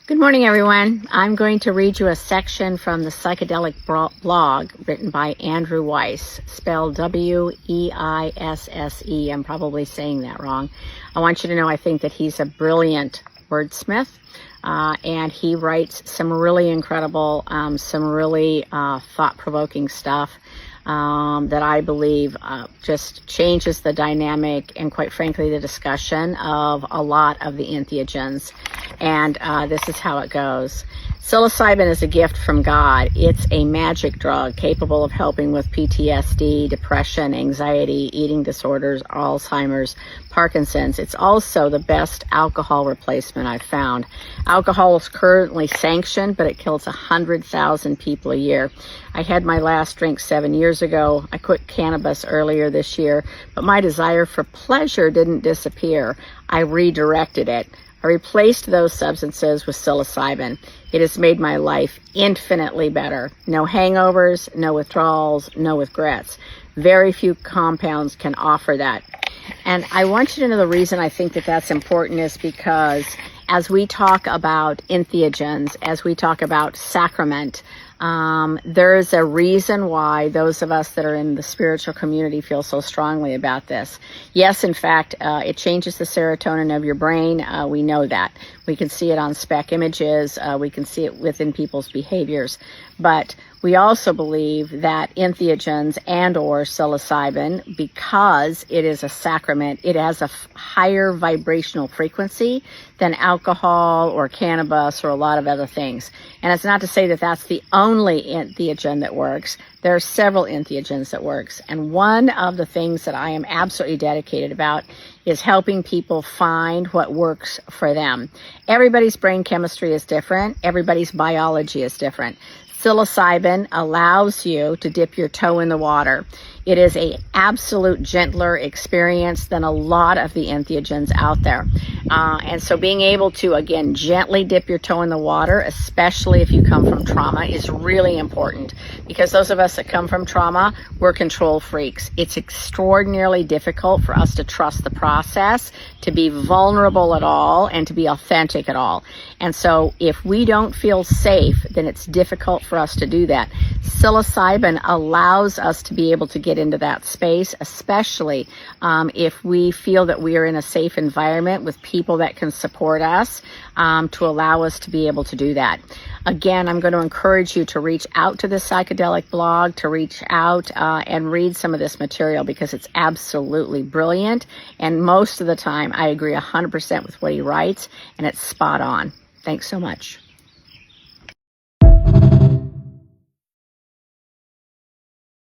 Good morning, everyone. I'm going to read you a section from the psychedelic blog written by Andrew Weiss, spelled W-E-I-S-S-E. I'm probably saying that wrong. I want you to know I think that he's a brilliant wordsmith, and he writes some really incredible, some really thought-provoking stuff that I believe just changes the dynamic and, quite frankly, the discussion of a lot of the entheogens. And this is how it goes. Psilocybin is a gift from God. It's a magic drug capable of helping with PTSD, depression, anxiety, eating disorders, Alzheimer's, Parkinson's. It's also the best alcohol replacement I've found. Alcohol is currently sanctioned, but it kills 100,000 people a year. I had my last drink 7 years ago. I quit cannabis earlier this year, but my desire for pleasure didn't disappear. I redirected it. I replaced those substances with psilocybin. It has made my life infinitely better. No hangovers, no withdrawals, no regrets. Very few compounds can offer that. And I want you to know the reason I think that that's important is because as we talk about entheogens, as we talk about sacrament, there's a reason why those of us that are in the spiritual community feel so strongly about this. Yes, in fact, it changes the serotonin of your brain. We know that. We can see it on SPEC images. We can see it within people's behaviors. But we also believe that entheogens and or psilocybin, because it is a sacrament, it has a higher vibrational frequency than alcohol or cannabis or a lot of other things. And it's not to say that that's the only entheogen that works. There are several entheogens that works. And one of the things that I am absolutely dedicated about is helping people find what works for them. Everybody's brain chemistry is different. Everybody's biology is different. Psilocybin allows you to dip your toe in the water. It is an absolute gentler experience than a lot of the entheogens out there. And so being able to, again, gently dip your toe in the water, especially if you come from trauma, is really important. Because those of us that come from trauma, we're control freaks. It's extraordinarily difficult for us to trust the process, to be vulnerable at all, and to be authentic at all. And so if we don't feel safe, then it's difficult for us to do that. Psilocybin allows us to be able to get into that space, especially if we feel that we are in a safe environment with people that can support us to allow us to be able to do that. Again, I'm going to encourage you to reach out to the psychedelic blog, to reach out and read some of this material because it's absolutely brilliant. And most of the time, I agree 100% with what he writes, and it's spot on. Thanks so much.